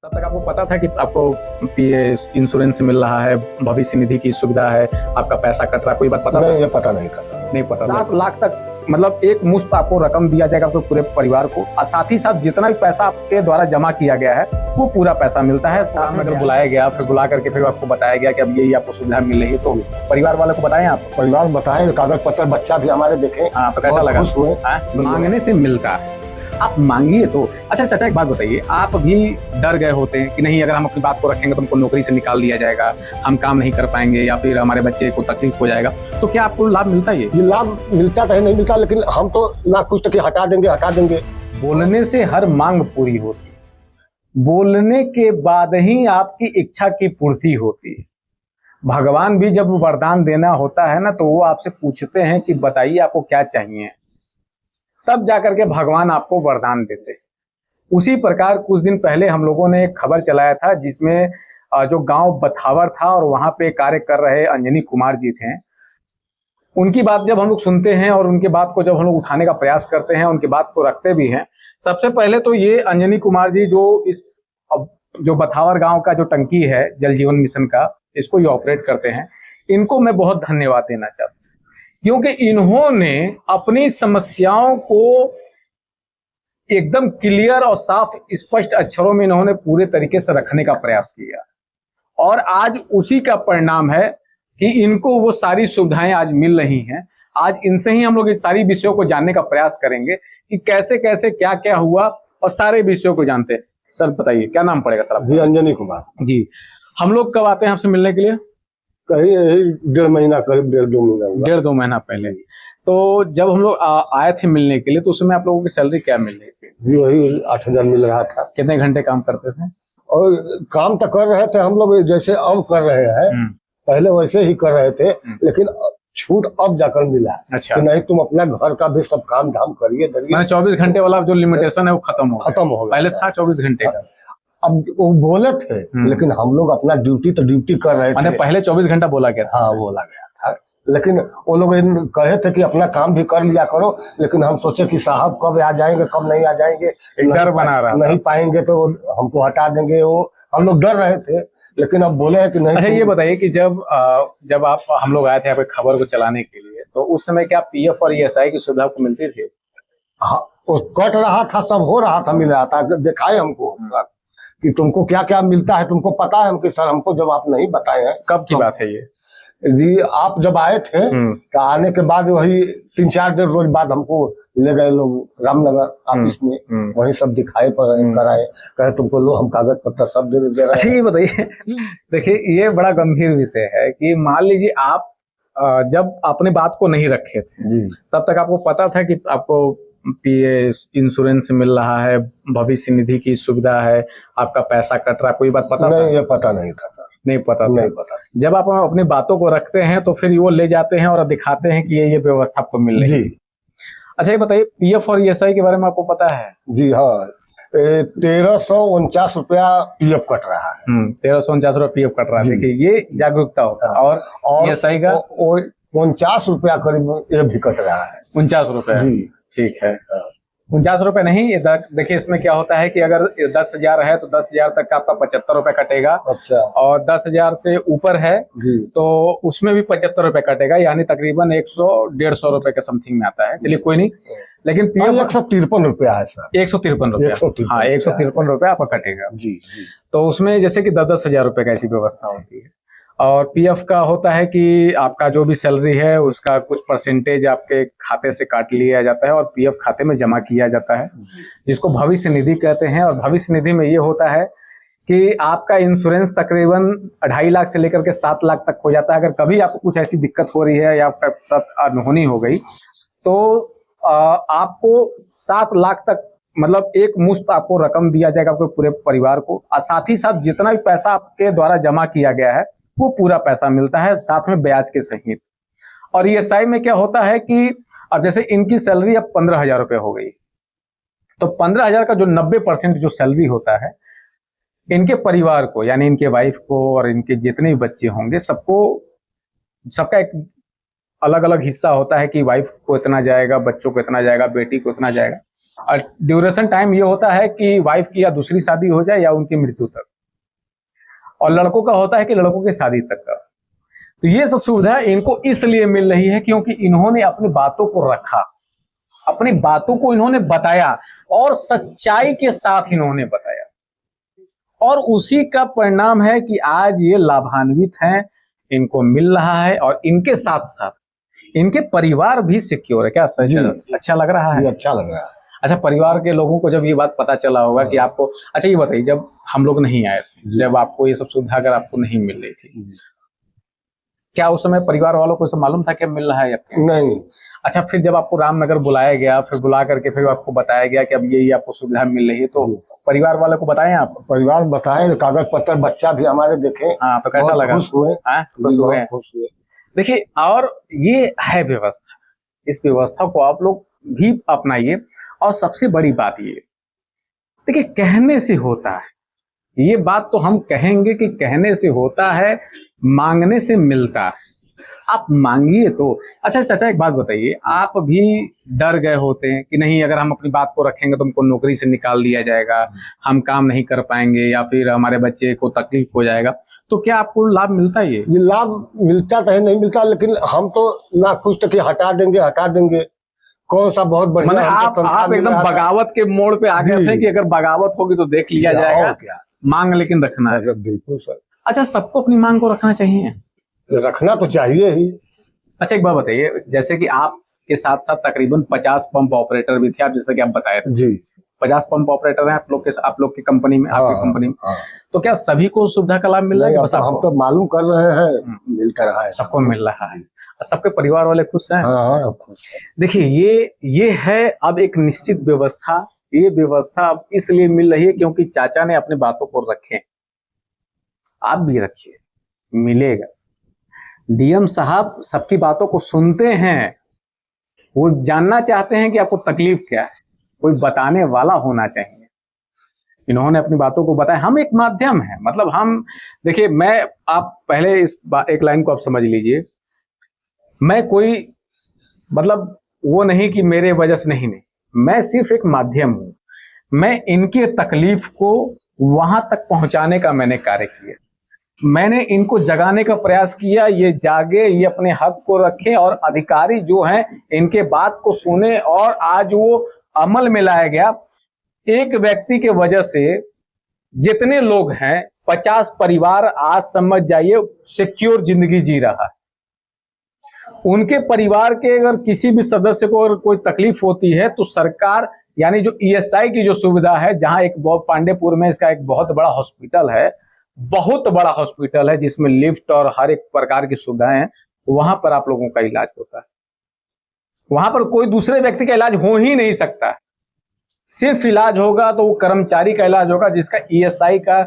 तब तक आपको पता था कि आपको इंश्योरेंस मिल रहा है, भविष्य निधि की सुविधा है, आपका पैसा कट रहा है, कोई बात पता नहीं, ये पता नहीं था सर। नहीं पता। 7 लाख तक मतलब एक मुश्त आपको रकम दिया जाएगा आपके पूरे परिवार को, और साथ ही साथ जितना भी पैसा आपके द्वारा जमा किया गया है वो पूरा पैसा मिलता है। साथ में अगर बुलाया गया, फिर बुला करके फिर आपको बताया गया कि अब ये आपको सुविधा मिल रही है, तो परिवार वालों को बताएं आप? परिवार बताएं, कागज पत्र बच्चा भी हमारे देखे। हाँ, तो कैसा लगा? मांगने से मिलता है, आप मांगिए तो। अच्छा चाचा, एक बात बताइए, आप भी डर गए होते हैं कि नहीं अगर हम अपनी बात को रखेंगे तो हमको नौकरी से निकाल दिया जाएगा, हम काम नहीं कर पाएंगे या फिर हमारे बच्चे को तकलीफ हो जाएगा, तो क्या आपको लाभ मिलता है? ये लाभ मिलता तो नहीं मिलता, लेकिन हम तो ना खुश थे कि हटा देंगे। बोलने से हर मांग पूरी होती है, बोलने के बाद ही आपकी इच्छा की पूर्ति होती है। भगवान भी जब वरदान देना होता है ना, तो वो आपसे पूछते हैं कि बताइए आपको क्या चाहिए, तब जाकर के भगवान आपको वरदान देते हैं। उसी प्रकार कुछ दिन पहले हम लोगों ने एक खबर चलाया था, जिसमें जो गांव बथावर था और वहां पे कार्य कर रहे अंजनी कुमार जी थे। उनकी बात जब हम लोग सुनते हैं और उनके बात को जब हम लोग उठाने का प्रयास करते हैं, उनकी बात को रखते भी हैं, सबसे पहले तो ये अंजनी कुमार जी जो बथावर गांव का जो टंकी है जल जीवन मिशन का, इसको ये ऑपरेट करते हैं, इनको मैं बहुत धन्यवाद देना चाहता हूँ, क्योंकि इन्होंने अपनी समस्याओं को एकदम क्लियर और साफ स्पष्ट अक्षरों में इन्होंने पूरे तरीके से रखने का प्रयास किया, और आज उसी का परिणाम है कि इनको वो सारी सुविधाएं आज मिल रही हैं। आज इनसे ही हम लोग इस सारी विषयों को जानने का प्रयास करेंगे कि कैसे कैसे क्या क्या हुआ, और सारे विषयों को जानते हैं। सर बताइए, क्या नाम पड़ेगा सर आपका? जी, अंजनी कुमार जी। हम लोग कब आते हैं आपसे मिलने के लिए? कहीं 1.5 महीना, करीब 1.5-2 महीना, 1.5-2 महीना पहले। तो जब हम लोग आए थे मिलने के लिए, तो उस समय आप लोगों की सैलरी क्या मिल रही थी? वही 8,000 मिल रहा था। कितने घंटे काम करते थे? और काम तो कर रहे थे हम लोग जैसे अब कर रहे हैं, पहले वैसे ही कर रहे थे, लेकिन छूट अब जाकर मिला। अच्छा। कि नहीं, तुम अपना घर का भी सब काम धाम करिए। 24 घंटे वाला जो लिमिटेशन है वो खत्म हो गया। पहले था 24 घंटे का। अब वो बोले थे, लेकिन हम लोग अपना ड्यूटी कर रहे थे। पहले 24 घंटा बोला गया था? हाँ, बोला गया था, लेकिन वो लोग कहे थे कि अपना काम भी कर लिया करो, लेकिन हम सोचे कि साहब कब आ जाएंगे कब नहीं आ जाएंगे, डर बना रहा, नहीं पाएंगे तो हमको हटा देंगे, वो हम लोग डर रहे थे, लेकिन अब बोले हैं कि नहीं। अच्छा, ये बताइए कि जब आप हम लोग आए थे यहाँ पे खबर को चलाने के लिए, तो उस समय क्या पीएफ और ईएसआई की सुविधा को मिलती थी? हाँ, कट रहा था, सब हो रहा था, मिल रहा था, दिखाए हमको कि तुमको क्या क्या मिलता है, तुमको पता है? हमको सर, हमको जब आप नहीं बताए हैं। कब की बात है ये जी? आप जब आए थे तो आने के बाद वही 3-4 दिन रोज बाद हमको ले गए लोग रामनगर ऑफिस में, वही सब दिखाए कराए, कहे तुमको लो हम कागज पत्र सब दे रहे हैं। अच्छा, ये बताइए, देखिए ये बड़ा गंभीर विषय है कि मान लीजिए आप जब अपने बात को नहीं रखे थे जी, तब तक आपको पता था कि आपको इंश्योरेंस मिल रहा है, भविष्य निधि की सुविधा है, आपका पैसा कट रहा है, कोई बात पता नहीं? ये पता नहीं था सर। नहीं पता। जब आप अपनी बातों को रखते हैं तो फिर वो ले जाते हैं और दिखाते हैं कि ये व्यवस्था आपको मिल रही है जी। अच्छा, ये बताइए पीएफ और ईएसआई के बारे में आपको पता है? जी हाँ, 1349 रुपया पीएफ कट रहा है। 1349 रुपया पीएफ कट रहा है। देखिए, ये जागरूकता होता है। और ईएसआई का 49 रुपया करीब ये भी कट रहा है। 49 रुपया जी, ठीक है। 49 रुपए नहीं, देखिए इसमें क्या होता है कि अगर 10,000 है तो 10,000 तक का आपका 75 रुपए कटेगा। अच्छा। और 10,000 से ऊपर है जी, तो उसमें भी 75 रुपए कटेगा, यानी तकरीबन 100-150 रुपए के समथिंग में आता है। चलिए कोई नहीं, लेकिन पीएफ 153 रुपया है सर। 153 रुपया, हाँ 153 रुपया आपका कटेगा जी। तो उसमें जैसे कि 10,000 रुपए का ऐसी व्यवस्था होती है। और पीएफ का होता है कि आपका जो भी सैलरी है उसका कुछ परसेंटेज आपके खाते से काट लिया जाता है और पीएफ खाते में जमा किया जाता है, जिसको भविष्य निधि कहते हैं। और भविष्य निधि में ये होता है कि आपका इंश्योरेंस तकरीबन 2.5 लाख से लेकर के 7 लाख तक हो जाता है। अगर कभी आपको कुछ ऐसी दिक्कत हो रही है या आपका साथ अनहोनी हो गई, तो आपको 7 लाख तक मतलब एक मुश्त आपको रकम दिया जाएगा आपके पूरे परिवार को, और साथ ही साथ जितना भी पैसा आपके द्वारा जमा किया गया है वो पूरा पैसा मिलता है, साथ में ब्याज के सहित। और ईएसआई में क्या होता है कि अब जैसे इनकी सैलरी अब 15,000 रुपये हो गई, तो 15,000 का जो 90% जो सैलरी होता है इनके परिवार को, यानी इनके वाइफ को और इनके जितने भी बच्चे होंगे, सबका एक अलग अलग हिस्सा होता है कि वाइफ को इतना जाएगा, बच्चों को इतना जाएगा, बेटी को इतना जाएगा, और ड्यूरेशन टाइम ये होता है कि वाइफ की या दूसरी शादी हो जाए या उनकी मृत्यु तक, और लड़कों का होता है कि लड़कों की शादी तक का। तो ये सब सुविधा इनको इसलिए मिल रही है क्योंकि इन्होंने अपनी बातों को रखा, अपनी बातों को इन्होंने बताया और सच्चाई के साथ इन्होंने बताया, और उसी का परिणाम है कि आज ये लाभान्वित हैं, इनको मिल रहा है, और इनके साथ साथ इनके परिवार भी सिक्योर है। क्या सच अच्छा लग रहा है? अच्छा लग रहा है। अच्छा, परिवार के लोगों को जब ये बात पता चला होगा कि आपको, अच्छा ये बताइए, जब हम लोग नहीं आए थे, जब आपको ये सब सुविधा अगर आपको नहीं मिल रही थी, क्या उस समय परिवार वालों को सब मालूम था कि मिल रहा है या नहीं? अच्छा, फिर जब आपको रामनगर बुलाया गया, फिर बुला करके फिर आपको बताया गया कि अब ये आपको सुविधा मिल रही है, तो परिवार वालों को बताएं आप? परिवार बताए, कागज पत्र, बच्चा भी हमारे देखे। हाँ, तो कैसा लगा? खुश हुए। खुश हुए। देखिए, और ये है व्यवस्था, इस व्यवस्था को आप लोग भी अपनाइए। और सबसे बड़ी बात ये देखिए, कहने से होता है, ये बात तो हम कहेंगे कि कहने से होता है, मांगने से मिलता है। आप मांगिए तो। अच्छा चाचा, एक बात बताइए, आप भी डर गए होते हैं कि नहीं, अगर हम अपनी बात को रखेंगे तो हमको नौकरी से निकाल दिया जाएगा, हम काम नहीं कर पाएंगे, या फिर हमारे बच्चे को तकलीफ हो जाएगा, तो क्या आपको लाभ मिलता है? ये लाभ मिलता तो है, नहीं मिलता, लेकिन हम तो ना खुश थे कि हटा देंगे, कौन सा बहुत बढ़िया। आप एकदम बगावत के मोड़ पे आ गए थे कि अगर बगावत होगी तो देख लिया जाएगा, मांग लेकिन रखना है। बिल्कुल सर। अच्छा, सबको अपनी मांग को रखना चाहिए? रखना तो चाहिए ही। अच्छा, एक बात बताइए, जैसे कि आपके साथ साथ तकरीबन 50 पंप ऑपरेटर भी थे, आप जैसे कि आप बताए थे जी, 50 पंप ऑपरेटर हैं आप लोग की कंपनी में, आपकी कंपनी में। तो क्या सभी को सुविधा का लाभ मिल रहा है? बस हम तो मालूम कर रहे हैं, मिलता रहा है, सबको मिल रहा है, सबके परिवार वाले खुश हैं? हाँ, खुश। देखिए, ये है अब एक निश्चित व्यवस्था। ये व्यवस्था अब इसलिए मिल रही है क्योंकि चाचा ने अपनी बातों को रखे, आप भी रखिए, मिलेगा। डीएम साहब सबकी बातों को सुनते हैं, वो जानना चाहते हैं कि आपको तकलीफ क्या है, कोई बताने वाला होना चाहिए। इन्होंने अपनी बातों को बताया, हम एक माध्यम है, मतलब हम देखिए, मैं आप पहले इस एक लाइन को आप समझ लीजिए, मैं कोई मतलब वो नहीं कि मेरे वजह से नहीं, मैं सिर्फ एक माध्यम हूं। मैं इनके तकलीफ को वहां तक पहुंचाने का मैंने कार्य किया, मैंने इनको जगाने का प्रयास किया, ये जागे, ये अपने हक को रखें, और अधिकारी जो हैं इनके बात को सुने, और आज वो अमल में लाया गया। एक व्यक्ति के वजह से जितने लोग हैं, 50 परिवार, आज समझ जाइए सिक्योर जिंदगी जी रहा है। उनके परिवार के अगर किसी भी सदस्य को अगर कोई तकलीफ होती है तो सरकार, यानी जो ईएसआई की जो सुविधा है, जहां एक पांडेपुर में इसका एक बहुत बड़ा हॉस्पिटल है, बहुत बड़ा हॉस्पिटल है जिसमें लिफ्ट और हर एक प्रकार की सुविधाएं हैं, वहां पर आप लोगों का इलाज होता है। वहां पर कोई दूसरे व्यक्ति का इलाज हो ही नहीं सकता, सिर्फ इलाज होगा तो वो कर्मचारी का इलाज होगा, जिसका ईएसआई का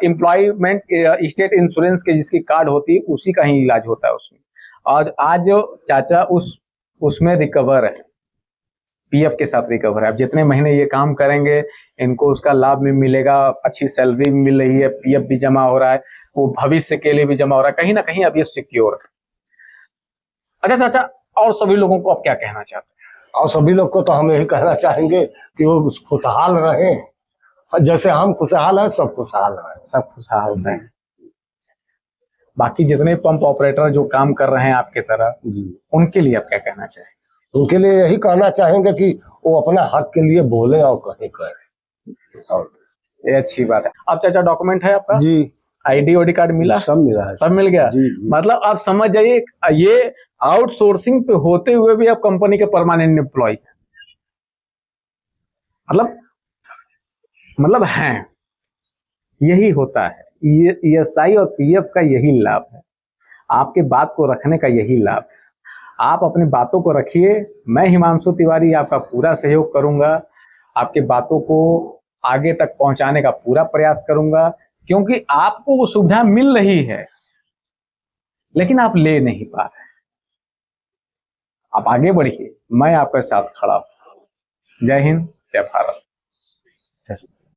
एम्प्लॉयमेंट स्टेट इंश्योरेंस के जिसकी कार्ड होती है, उसी का ही इलाज होता है उसमें। और आज चाचा उसमें रिकवर है, पीएफ के साथ रिकवर है। अब जितने महीने ये काम करेंगे इनको उसका लाभ भी मिलेगा, अच्छी सैलरी भी मिल रही है, पीएफ भी जमा हो रहा है, वो भविष्य के लिए भी जमा हो रहा है, कहीं ना कहीं अब ये सिक्योर है। अच्छा चाचा, और सभी लोगों को आप क्या कहना चाहते हैं? और सभी लोग को तो हम यही कहना चाहेंगे कि वो खुशहाल रहे, जैसे हम खुशहाल हैं, सब खुशहाल रहे, सब खुशहाल हैं। बाकी जितने पंप ऑपरेटर जो काम कर रहे हैं आपके तरह, उनके लिए आप क्या कहना चाहेंगे? उनके लिए यही कहना चाहेंगे कि वो अपना हक के लिए बोले और कहीं करें। और ये अच्छी बात है। अब चाचा डॉक्यूमेंट है आपका? जी, आईडी ओडी कार्ड मिला? सब मिला है, सब मिल गया। जी। मतलब आप समझ जाइए, ये आउटसोर्सिंग पे होते हुए भी आप कंपनी के परमानेंट एम्प्लॉय, मतलब हैं। यही होता है, ईएसआई और पीएफ का यही लाभ है, आपके बात को रखने का यही लाभ है। आप अपनी बातों को रखिए, मैं हिमांशु तिवारी आपका पूरा सहयोग करूंगा, आपके बातों को आगे तक पहुंचाने का पूरा प्रयास करूंगा, क्योंकि आपको वो सुविधा मिल रही है लेकिन आप ले नहीं पा रहे। आप आगे बढ़िए, मैं आपके साथ खड़ा हूं। जय हिंद, जय भारत।